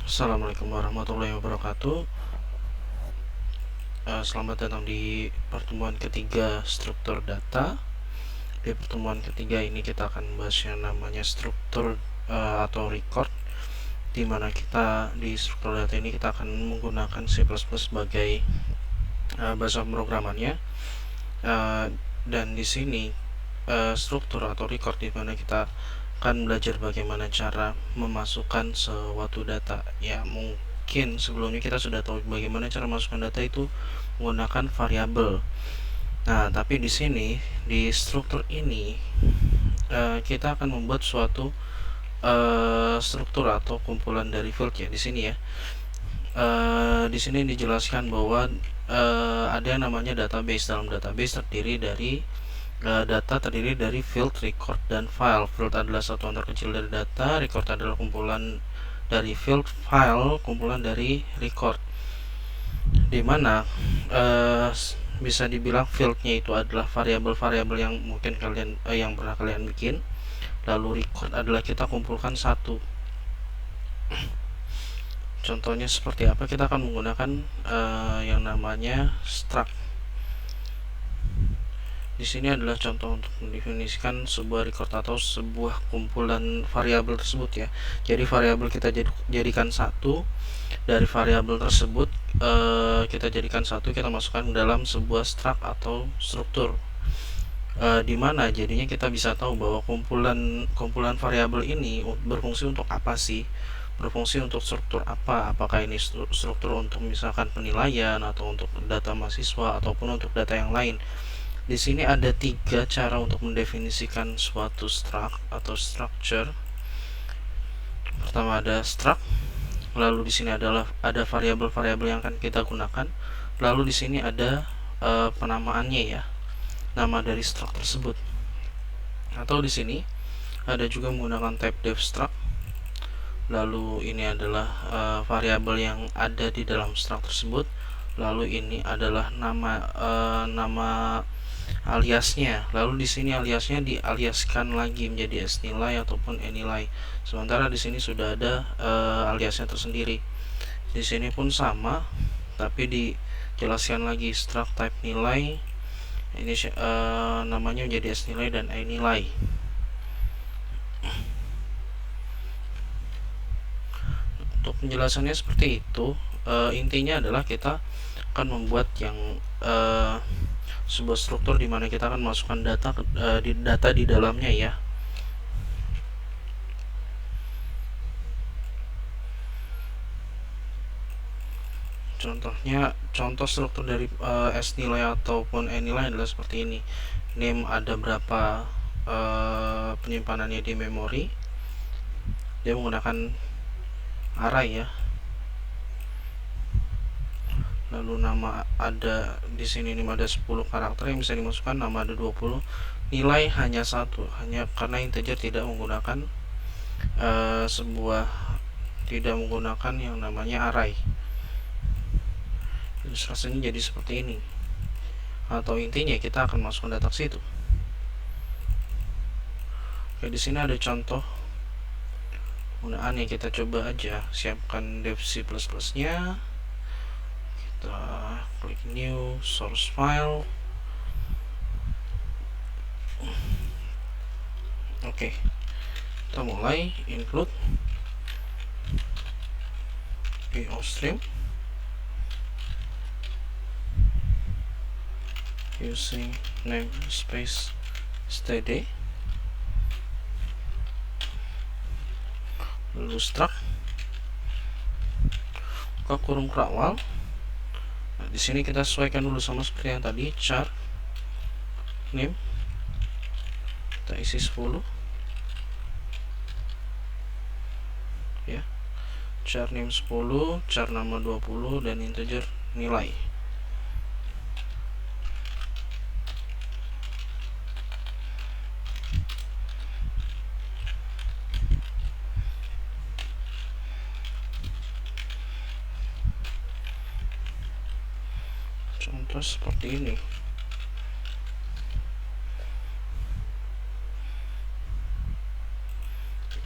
Assalamualaikum warahmatullahi wabarakatuh. Selamat datang di pertemuan ketiga struktur data. Di pertemuan ketiga ini kita akan membahas yang namanya struktur atau record, di mana kita di struktur data ini kita akan menggunakan C++ sebagai bahasa pemrogramannya. Dan di sini struktur atau record, di mana kita akan belajar bagaimana cara memasukkan suatu data. Ya, mungkin sebelumnya kita sudah tahu bagaimana cara masukkan data itu menggunakan variabel. Nah, tapi di sini di struktur ini kita akan membuat suatu struktur atau kumpulan dari field ya di sini ya. Di sini dijelaskan bahwa ada yang namanya database. Dalam database terdiri dari data terdiri dari field, record, dan file. Field adalah satuan terkecil dari data, record adalah kumpulan dari field, file kumpulan dari record. Dimana bisa dibilang fieldnya itu adalah variabel-variabel yang mungkin kalian yang pernah kalian bikin. Lalu record adalah kita kumpulkan satu. Contohnya seperti apa? Kita akan menggunakan yang namanya struct. Di sini adalah contoh untuk mendefinisikan sebuah record atau sebuah kumpulan variabel tersebut ya. Jadi variabel kita jadikan satu. Dari variabel tersebut kita jadikan satu, kita masukkan dalam sebuah struct atau struktur. Di mana jadinya kita bisa tahu bahwa kumpulan variabel ini berfungsi untuk apa sih? Berfungsi untuk struktur apa? Apakah ini struktur untuk misalkan penilaian, atau untuk data mahasiswa, ataupun untuk data yang lain. Di sini ada 3 cara untuk mendefinisikan suatu struct atau structure. Pertama ada struct, lalu di sini ada variabel-variabel yang akan kita gunakan, lalu di sini ada penamaannya ya, nama dari struct tersebut. Atau di sini ada juga menggunakan type def struct. Lalu ini adalah variabel yang ada di dalam struct tersebut. Lalu ini adalah nama aliasnya. Lalu di sini aliasnya dialiaskan lagi menjadi snilai ataupun nilai. Sementara di sini sudah ada aliasnya tersendiri. Di sini pun sama, tapi dijelaskan lagi struct type nilai. Ini namanya menjadi snilai dan nilai. Untuk penjelasannya seperti itu. Intinya adalah kita akan membuat yang sebuah struktur di mana kita akan masukkan data di dalamnya ya. Contoh struktur dari snilai ataupun nilai adalah seperti ini. Name ada berapa penyimpanannya di memori. Dia menggunakan array ya. Lalu nama ada di sini, nama ada 10 karakter yang bisa dimasukkan, nama ada 20. Nilai hanya satu, hanya karena integer tidak menggunakan tidak menggunakan yang namanya array. Ilustrasinya jadi seperti ini. Atau intinya kita akan masukkan data ke situ. Oke, di sini ada contoh penggunaannya. Kita coba aja siapkan dev C++-nya. Kita klik new source file. Oke, kita mulai include POStream using namespace std, lalu struct buka kurung kerawal. Nah, di sini kita sesuaikan dulu sama seperti yang tadi, char name kita isi 10 ya, char name 10, char nama 20, dan integer nilai. Contoh seperti ini.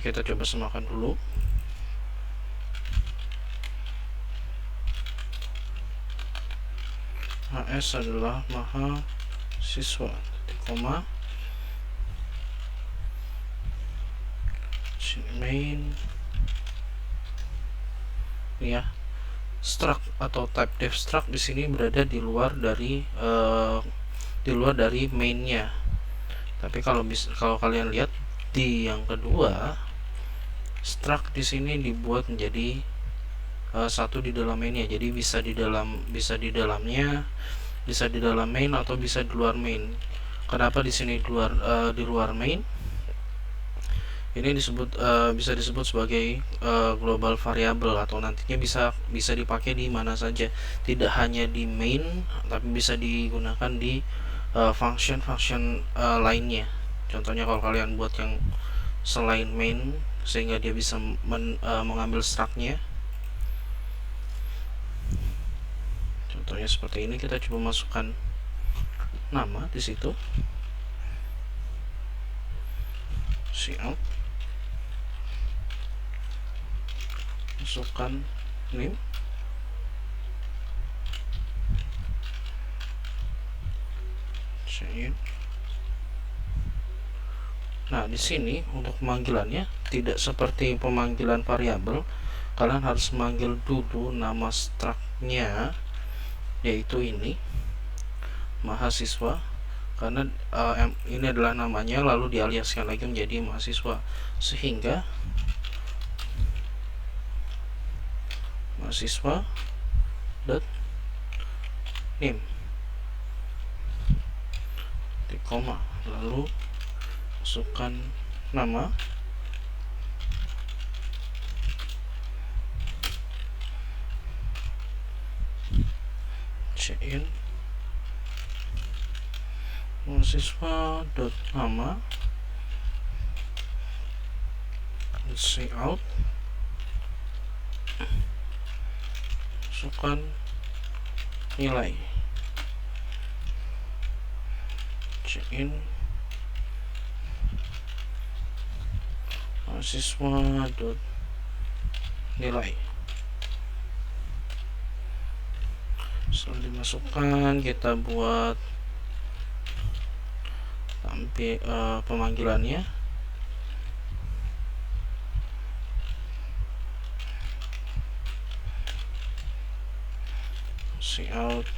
Kita coba samakan dulu. S adalah mahasiswa, koma, main ya. Struct atau type def struct di sini berada di luar dari mainnya. Tapi kalau kalian lihat di yang kedua, struct di sini dibuat menjadi satu di dalam mainnya. Jadi bisa di dalamnya, bisa di dalam main atau bisa di luar main. Kenapa di sini di luar main? Ini bisa disebut sebagai global variable, atau nantinya bisa dipakai di mana saja, tidak hanya di main, tapi bisa digunakan di function lainnya. Contohnya kalau kalian buat yang selain main, sehingga dia bisa mengambil struct-nya. Contohnya seperti ini, kita coba masukkan nama di situ, cout, masukkan name, cin. Nah, di sini untuk pemanggilannya tidak seperti pemanggilan variabel. Kalian harus manggil dulu nama struct-nya, yaitu ini mahasiswa, karena ini adalah namanya, lalu dialiaskan lagi menjadi mahasiswa, sehingga mahasiswa dot name di koma, lalu masukkan nama, cin, mahasiswa dot nama, cout, masukkan nilai, cin, mahasiswa dot nilai. Setelah dimasukkan, kita buat pemanggilannya. Cout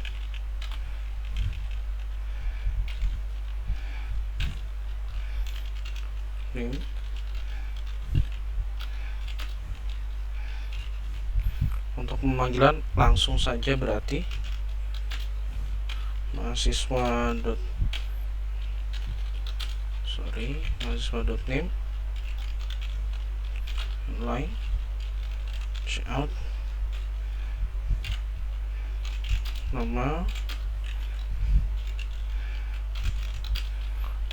name, untuk pemanggilan langsung saja, berarti mahasiswa dot name line cout nama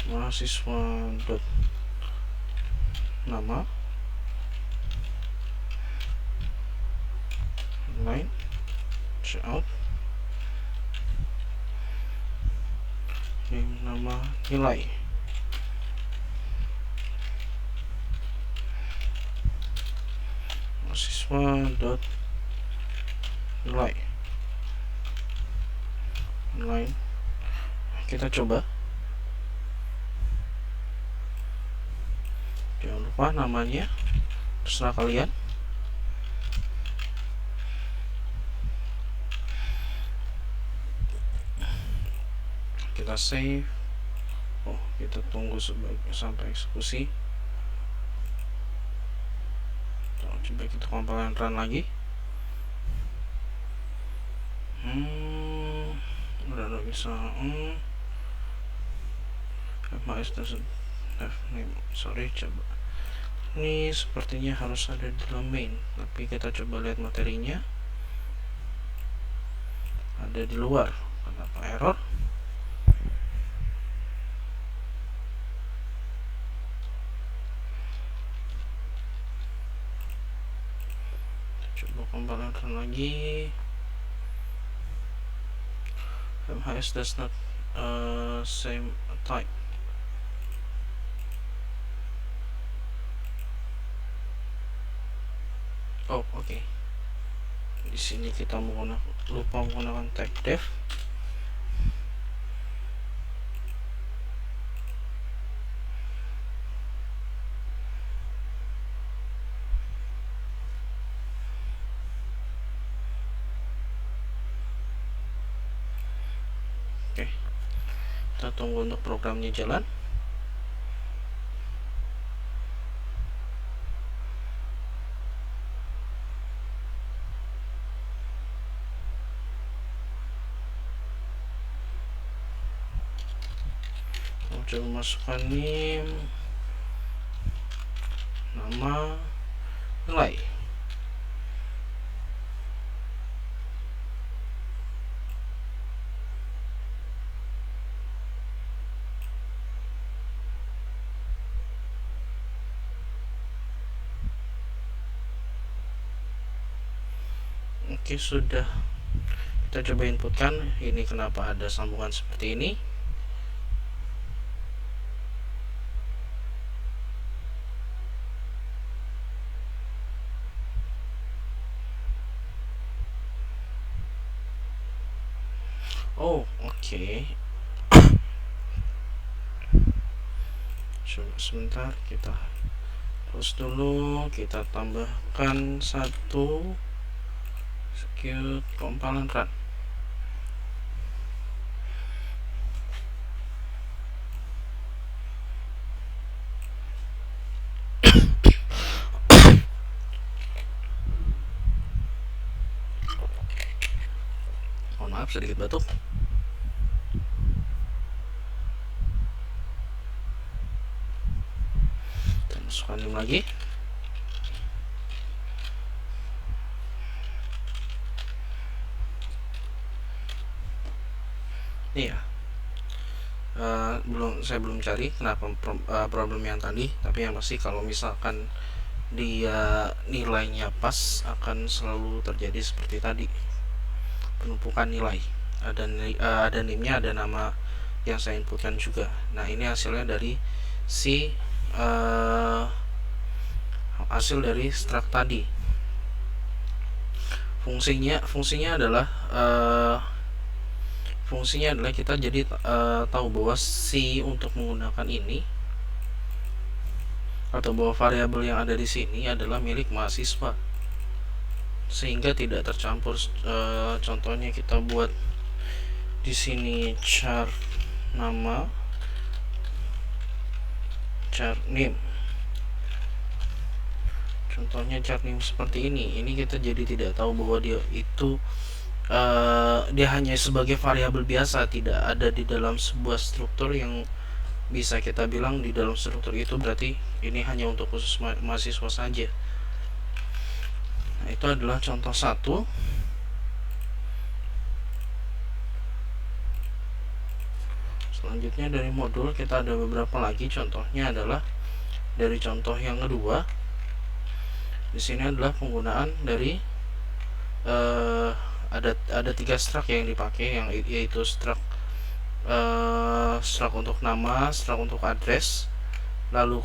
mahasiswa dot nama line cout name nama nilai. Mahasiswa dot nilai. Kita coba. Jangan lupa namanya terserah kalian. Kita save. Kita tunggu sampai eksekusi. Coba kita compile run lagi. Udah bisa. FMS doesn't have name. Sorry, coba. Ini sepertinya harus ada di dalam main, tapi kita coba lihat materinya. Ada di luar. Kenapa error? Coba compile lagi. MHS does not same type. Oke. Di sini kita lupa menggunakan type def. Kita tunggu untuk programnya jalan. Coba masukkan NIM, nama, nilai. Oke, sudah. Kita coba inputkan. Ini kenapa ada sambungan seperti ini. Oh, oke. Coba sebentar, kita close dulu. Kita tambahkan 1, execute, compile, run. Mohon maaf, sedikit batuk. Kita masukkan NIM lagi. Iya. Saya belum cari kenapa problem yang tadi, tapi yang pasti kalau misalkan dia nilainya pas, akan selalu terjadi seperti tadi, penumpukan nilai. Ada NIM-nya, ada nama yang saya inputkan juga. Nah, ini hasilnya dari hasil dari struct tadi. Fungsinya adalah kita jadi tahu bahwa untuk menggunakan ini, atau bahwa variabel yang ada di sini adalah milik mahasiswa, sehingga tidak tercampur. Contohnya kita buat di sini char nama, char name. Contohnya char name seperti ini. Ini kita jadi tidak tahu bahwa dia itu dia hanya sebagai variabel biasa, tidak ada di dalam sebuah struktur yang bisa kita bilang di dalam struktur itu berarti ini hanya untuk khusus mahasiswa saja. Nah, itu adalah contoh 1. Selanjutnya dari modul kita ada beberapa lagi. Contohnya adalah dari contoh yang kedua. Di sini adalah penggunaan dari ada 3 struct yang dipakai, yaitu struct untuk nama, struct untuk address. Lalu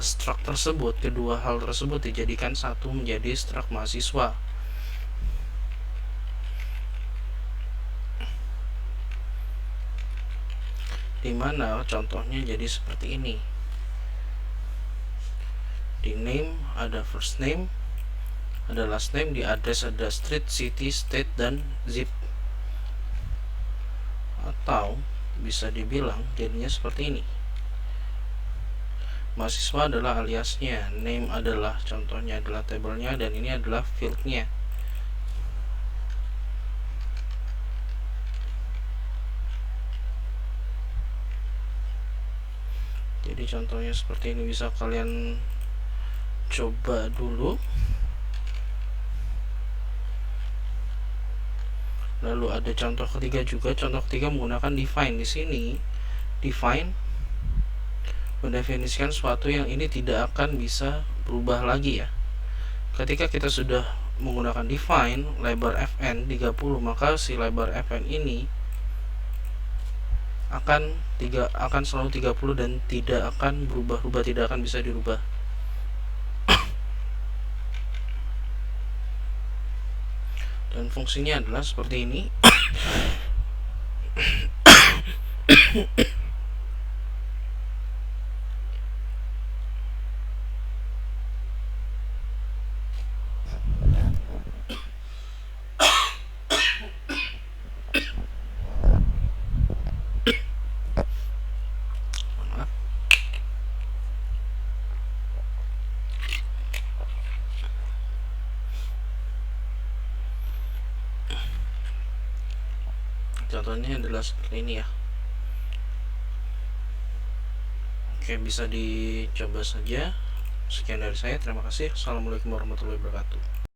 struct tersebut, kedua hal tersebut dijadikan satu menjadi struct mahasiswa. Dimana contohnya jadi seperti ini. Di name ada first name, ada last name, di address ada street, city, state, dan zip. Atau bisa dibilang jadinya seperti ini. Mahasiswa adalah aliasnya, name adalah contohnya adalah tabelnya, dan ini adalah fieldnya. Jadi contohnya seperti ini, bisa kalian coba dulu. Lalu ada contoh ketiga juga. Contoh ketiga menggunakan define. Di sini define mendefinisikan sesuatu yang ini tidak akan bisa berubah lagi ya. Ketika kita sudah menggunakan define lebar fn 30, maka si lebar fn ini akan selalu 30 dan tidak akan berubah-ubah, tidak akan bisa dirubah. Dan fungsinya adalah seperti ini. Contohnya adalah seperti ini ya. Oke, bisa dicoba saja. Sekian dari saya, terima kasih. Assalamualaikum warahmatullahi wabarakatuh.